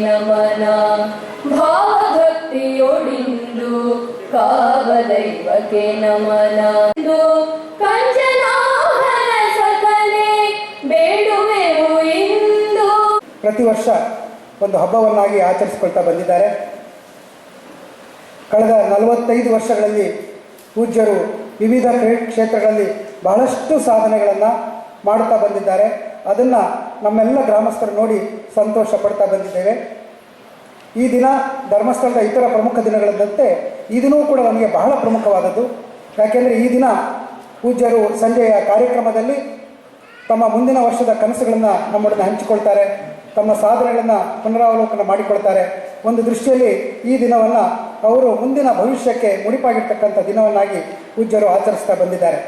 ನಮನ ಭಾವಭಕ್ತಿಯೊಡಿಂದು ಕಾವದೈವಕ್ಕೆ ನಮನ ಕಂಚನಾಭನ ಸಕಲೆ ಬೇಡುವೆವು ಇಂದು. ಪ್ರತಿ ವರ್ಷ ಒಂದು ಹಬ್ಬವನ್ನಾಗಿ ಆಚರಿಸಿಕೊಳ್ತಾ ಬಂದಿದ್ದಾರೆ. ಕಳೆದ 45 ವರ್ಷಗಳಲ್ಲಿ ಪೂಜ್ಯರು ವಿವಿಧ ಕ್ಷೇತ್ರಗಳಲ್ಲಿ ಬಹಳಷ್ಟು ಸಾಧನೆಗಳನ್ನು ಮಾಡುತ್ತಾ ಬಂದಿದ್ದಾರೆ. ಅದನ್ನು ನಮ್ಮೆಲ್ಲ ಗ್ರಾಮಸ್ಥರು ನೋಡಿ ಸಂತೋಷ ಪಡ್ತಾ ಬಂದಿದ್ದೇವೆ. ಈ ದಿನ ಧರ್ಮಸ್ಥಳದ ಇತರ ಪ್ರಮುಖ ದಿನಗಳಂತೆ ಈ ದಿನವೂ ಕೂಡ ನಮಗೆ ಬಹಳ ಪ್ರಮುಖವಾದದ್ದು. ಯಾಕೆಂದರೆ ಈ ದಿನ ಪೂಜ್ಯರು ಸಂಜೆಯ ಕಾರ್ಯಕ್ರಮದಲ್ಲಿ ತಮ್ಮ ಮುಂದಿನ ವರ್ಷದ ಕನಸುಗಳನ್ನು ನಮ್ಮೊಡನೆ ಹಂಚಿಕೊಳ್ತಾರೆ, ತಮ್ಮ ಸಾಧನೆಗಳನ್ನು ಪುನರಾವಲೋಕನ ಮಾಡಿಕೊಳ್ತಾರೆ. ಒಂದು ದೃಷ್ಟಿಯಲ್ಲಿ ಈ ದಿನವನ್ನು ಅವರು ಮುಂದಿನ ಭವಿಷ್ಯಕ್ಕೆ ಮುಡಿಪಾಗಿರ್ತಕ್ಕಂಥ ದಿನವನ್ನಾಗಿ ಪೂಜ್ಯರು ಆಚರಿಸ್ತಾ ಬಂದಿದ್ದಾರೆ.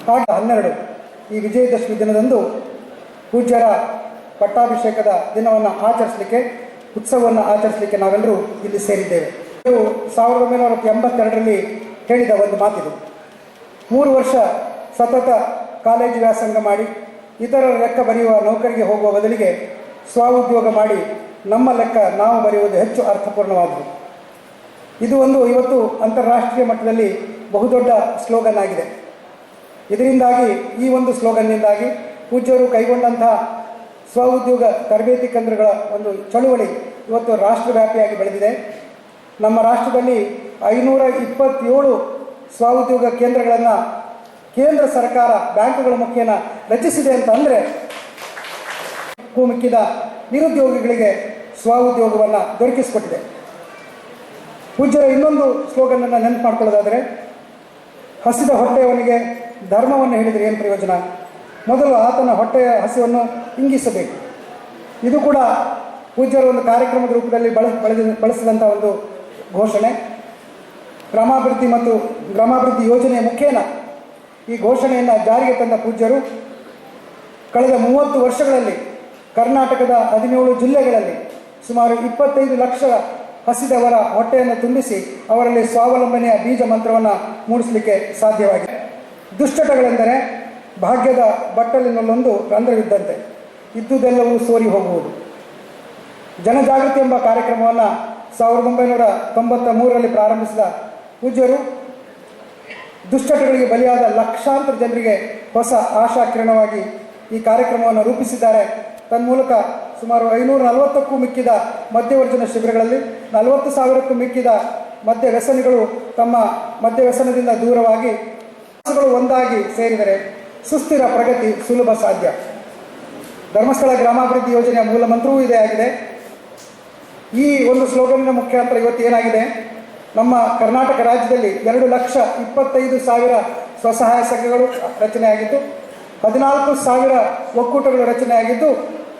12 ಈ ವಿಜಯದಶಮಿ ದಿನದಂದು ಪೂಜ್ಯರ ಪಟ್ಟಾಭಿಷೇಕದ ದಿನವನ್ನು ಆಚರಿಸಲಿಕ್ಕೆ, ಉತ್ಸವವನ್ನು ಆಚರಿಸಲಿಕ್ಕೆ ನಾವೆಲ್ಲರೂ ಇಲ್ಲಿ ಸೇರಿದ್ದೇವೆ. ಇವರು 1982ರಲ್ಲಿ ಹೇಳಿದ ಒಂದು ಮಾತಿದು. 3 ವರ್ಷ ಸತತ ಕಾಲೇಜು ವ್ಯಾಸಂಗ ಮಾಡಿ ಇತರರ ಲೆಕ್ಕ ಬರೆಯುವ ನೌಕರಿಗೆ ಹೋಗುವ ಬದಲಿಗೆ ಸ್ವಉದ್ಯೋಗ ಮಾಡಿ ನಮ್ಮ ಲೆಕ್ಕ ನಾವು ಬರೆಯುವುದು ಹೆಚ್ಚು ಅರ್ಥಪೂರ್ಣವಾದದ್ದು. ಇದು ಒಂದು ಇವತ್ತು ಅಂತಾರಾಷ್ಟ್ರೀಯ ಮಟ್ಟದಲ್ಲಿ ಬಹುದೊಡ್ಡ ಸ್ಲೋಗನ್ ಆಗಿದೆ. ಇದರಿಂದಾಗಿ ಈ ಒಂದು ಸ್ಲೋಗನ್ನಿಂದಾಗಿ ಪೂಜ್ಯರು ಕೈಗೊಂಡಂತಹ ಸ್ವಉದ್ಯೋಗ ತರಬೇತಿ ಕೇಂದ್ರಗಳ ಒಂದು ಚಳುವಳಿ ಇವತ್ತು ರಾಷ್ಟ್ರವ್ಯಾಪಿಯಾಗಿ ಬೆಳೆದಿದೆ. ನಮ್ಮ ರಾಷ್ಟ್ರದಲ್ಲಿ 527 ಸ್ವಉದ್ಯೋಗ ಕೇಂದ್ರಗಳನ್ನು ಕೇಂದ್ರ ಸರ್ಕಾರ ಬ್ಯಾಂಕುಗಳ ಮುಖೇನ ರಚಿಸಿದೆ ಅಂತ ಅಂದರೆ ಮಿಕ್ಕಿದ ನಿರುದ್ಯೋಗಿಗಳಿಗೆ ಸ್ವಉದ್ಯೋಗವನ್ನು ದೊರಕಿಸಿಕೊಟ್ಟಿದೆ. ಪೂಜ್ಯರ ಇನ್ನೊಂದು ಸ್ಲೋಗನನ್ನು ನೆನಪು ಮಾಡ್ಕೊಳ್ಳೋದಾದರೆ, ಹಸಿದ ಹೊಟ್ಟೆಯವನಿಗೆ ಧರ್ಮವನ್ನು ಹೇಳಿದರೆ ಏನು ಪ್ರಯೋಜನ, ಮೊದಲು ಆತನ ಹೊಟ್ಟೆಯ ಹಸಿವನ್ನು ಇಂಗಿಸಬೇಕು. ಇದು ಕೂಡ ಪೂಜ್ಯರ ಒಂದು ಕಾರ್ಯಕ್ರಮದ ರೂಪದಲ್ಲಿ ಬಳಸಿದಂಥ ಒಂದು ಘೋಷಣೆ. ಗ್ರಾಮಾಭಿವೃದ್ಧಿ ಮತ್ತು ಗ್ರಾಮಾಭಿವೃದ್ಧಿ ಯೋಜನೆಯ ಮುಖೇನ ಈ ಘೋಷಣೆಯನ್ನು ಜಾರಿಗೆ ತಂದ ಪೂಜ್ಯರು ಕಳೆದ 30 ವರ್ಷಗಳಲ್ಲಿ ಕರ್ನಾಟಕದ 17 ಜಿಲ್ಲೆಗಳಲ್ಲಿ ಸುಮಾರು 25 ಲಕ್ಷ ಹಸಿದವರ ಹೊಟ್ಟೆಯನ್ನು ತುಂಬಿಸಿ ಅವರಲ್ಲಿ ಸ್ವಾವಲಂಬನೆಯ ಬೀಜ ಮಂತ್ರವನ್ನು ಮೂಡಿಸಲಿಕ್ಕೆ ಸಾಧ್ಯವಾಗಿದೆ. ದುಶ್ಚಟಗಳೆಂದರೆ ಭಾಗ್ಯದ ಬಟ್ಟಲಿನಲ್ಲೊಂದು ರಂಧ್ರವಿದ್ದಂತೆ, ಇದ್ದುದೆಲ್ಲವೂ ಸೋರಿ ಹೋಗುವುದು. ಜನಜಾಗೃತಿ ಎಂಬ ಕಾರ್ಯಕ್ರಮವನ್ನು 1993ರಲ್ಲಿ ಪ್ರಾರಂಭಿಸಿದ ಪೂಜ್ಯರು ದುಶ್ಚಟಗಳಿಗೆ ಬಲಿಯಾದ ಲಕ್ಷಾಂತರ ಜನರಿಗೆ ಹೊಸ ಆಶಾ ಕಿರಣವಾಗಿ ಈ ಕಾರ್ಯಕ್ರಮವನ್ನು ರೂಪಿಸಿದ್ದಾರೆ. ತನ್ಮೂಲಕ ಸುಮಾರು 540ಕ್ಕೂ ಮಿಕ್ಕಿದ ಮದ್ಯವರ್ಜನ ಶಿಬಿರಗಳಲ್ಲಿ 40,000ಕ್ಕೂ ಮಿಕ್ಕಿದ ಮದ್ಯ ವ್ಯಸನಿಗಳು ತಮ್ಮ ಮದ್ಯ ವ್ಯಸನದಿಂದ ದೂರವಾಗಿ ಒಂದಾಗಿ ಸೇರಿದರೆ ಸುಸ್ಥಿರ ಪ್ರಗತಿ ಸುಲಭ ಸಾಧ್ಯ. ಧರ್ಮಸ್ಥಳ ಗ್ರಾಮಾಭಿವೃದ್ಧಿ ಯೋಜನೆಯ ಮೂಲ ಮಂತ್ರವೂ ಇದೇ ಆಗಿದೆ. ಈ ಒಂದು ಸ್ಲೋಗನ್ನಿನ ಮುಖಾಂತರ ಇವತ್ತು ಏನಾಗಿದೆ, ನಮ್ಮ ಕರ್ನಾಟಕ ರಾಜ್ಯದಲ್ಲಿ 2,25,000 ಸ್ವಸಹಾಯ ಸಂಘಗಳು ರಚನೆಯಾಗಿದ್ದು, 14,000 ಒಕ್ಕೂಟಗಳು ರಚನೆಯಾಗಿದ್ದು,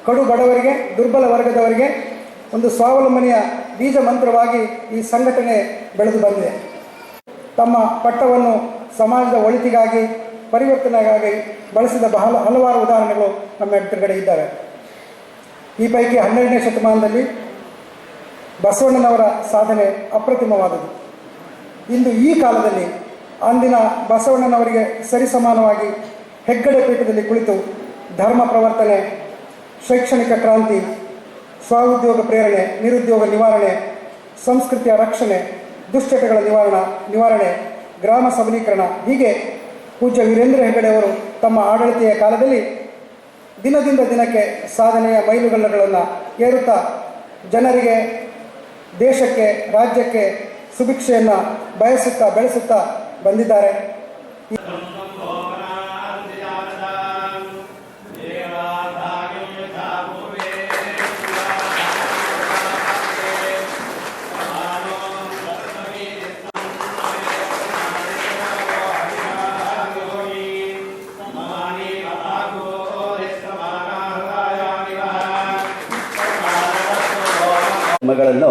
ಕಡು ಬಡವರಿಗೆ, ದುರ್ಬಲ ವರ್ಗದವರಿಗೆ ಒಂದು ಸ್ವಾವಲಂಬನೆಯ ಬೀಜ ಮಂತ್ರವಾಗಿ ಈ ಸಂಘಟನೆ ಬೆಳೆದು ಬಂದಿದೆ. ತಮ್ಮ ಪಟ್ಟವನ್ನು ಸಮಾಜದ ಒಳಿತಿಗಾಗಿ, ಪರಿವರ್ತನೆಗಾಗಿ ಬಳಸಿದ ಹಲವಾರು ಉದಾಹರಣೆಗಳು ನಮ್ಮ ಎದುರುಗಡೆ ಇದ್ದಾವೆ. ಈ ಪೈಕಿ 12ನೇ ಶತಮಾನದಲ್ಲಿ ಬಸವಣ್ಣನವರ ಸಾಧನೆ ಅಪ್ರತಿಮವಾದುದು. ಇಂದು ಈ ಕಾಲದಲ್ಲಿ ಅಂದಿನ ಬಸವಣ್ಣನವರಿಗೆ ಸರಿಸಮಾನವಾಗಿ ಹೆಗ್ಗಡೆ ಪೀಠದಲ್ಲಿ ಕುಳಿತು ಧರ್ಮ ಪ್ರವರ್ತನೆ, ಶೈಕ್ಷಣಿಕ ಕ್ರಾಂತಿ, ಸ್ವಉದ್ಯೋಗ ಪ್ರೇರಣೆ, ನಿರುದ್ಯೋಗ ನಿವಾರಣೆ, ಸಂಸ್ಕೃತಿಯ ರಕ್ಷಣೆ, ದುಶ್ಚಟಗಳ ನಿವಾರಣೆ, ಗ್ರಾಮ ಸಬಲೀಕರಣ, ಹೀಗೆ ಪೂಜ್ಯ ವೀರೇಂದ್ರ ಹೆಗ್ಗಡೆಯವರು ತಮ್ಮ ಆಡಳಿತೆಯ ಕಾಲದಲ್ಲಿ ದಿನದಿಂದ ದಿನಕ್ಕೆ ಸಾಧನೆಯ ಮೈಲುಗಲ್ಲುಗಳನ್ನು ಏರುತ್ತಾ ಜನರಿಗೆ, ದೇಶಕ್ಕೆ, ರಾಜ್ಯಕ್ಕೆ ಸುಭಿಕ್ಷೆಯನ್ನು ಬಯಸುತ್ತಾ ಬೆಳೆಸುತ್ತಾ ಬಂದಿದ್ದಾರೆ. ಗಳನ್ನು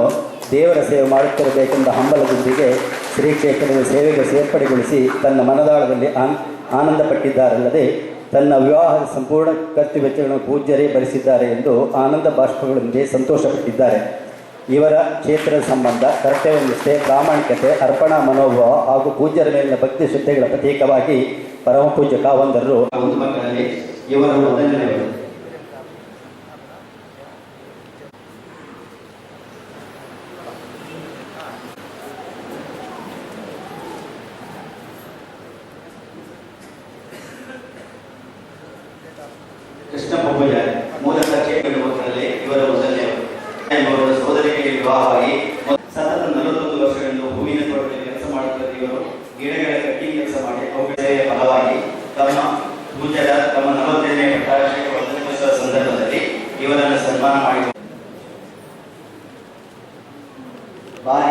ದೇವರ ಸೇವೆ ಮಾಡುತ್ತಿರಬೇಕೆಂಬ ಹಂಬಲದೊಂದಿಗೆ ಶ್ರೀ ಕ್ಷೇತ್ರದ ಸೇವೆಗೆ ಸೇರ್ಪಡೆಗೊಳಿಸಿ ತನ್ನ ಮನದಾಳದಲ್ಲಿ ಆನಂದಪಟ್ಟಿದ್ದಾರಲ್ಲದೆ ತನ್ನ ವಿವಾಹದ ಸಂಪೂರ್ಣ ಖರ್ಚು ವೆಚ್ಚಗಳನ್ನು ಪೂಜ್ಯರೇ ಭರಿಸಿದ್ದಾರೆ ಎಂದು ಆನಂದ ಬಾಷ್ಪಗಳೊಂದಿಗೆ ಸಂತೋಷಪಟ್ಟಿದ್ದಾರೆ. ಇವರ ಕ್ಷೇತ್ರದ ಸಂಬಂಧ, ಕರ್ತವ್ಯನಿಷ್ಠೆ, ಪ್ರಾಮಾಣಿಕತೆ, ಅರ್ಪಣಾ ಮನೋಭಾವ ಹಾಗೂ ಪೂಜ್ಯರ ಮೇಲಿನ ಭಕ್ತಿ ಶ್ರದ್ಧೆಗಳ ಪ್ರತೀಕವಾಗಿ ಪರಮ ಪೂಜ್ಯ ಕಾವಂದರರು ಇವರ ವಿವಾಹವಾಗಿ ಸತತ 41 ವರ್ಷಗಳಿಂದ ಹೂವಿನ ತೋಟದಲ್ಲಿ ಕೆಲಸ ಮಾಡುತ್ತಿರುವ ಇವರು ಗಿಡಗಳ ಕಟ್ಟಿಂಗ್ ಕೆಲಸ ಮಾಡಿ ಅವುಗಳ ಸೇವೆಯ ಫಲವಾಗಿ ತಮ್ಮ ಪೂಜ್ಯರ ತಮ್ಮ 45ನೇ ಪಟ್ಟಾಭಿಷೇಕ ಸಂದರ್ಭದಲ್ಲಿ ಇವರನ್ನು ಸನ್ಮಾನ ಮಾಡಿಕೊಂಡು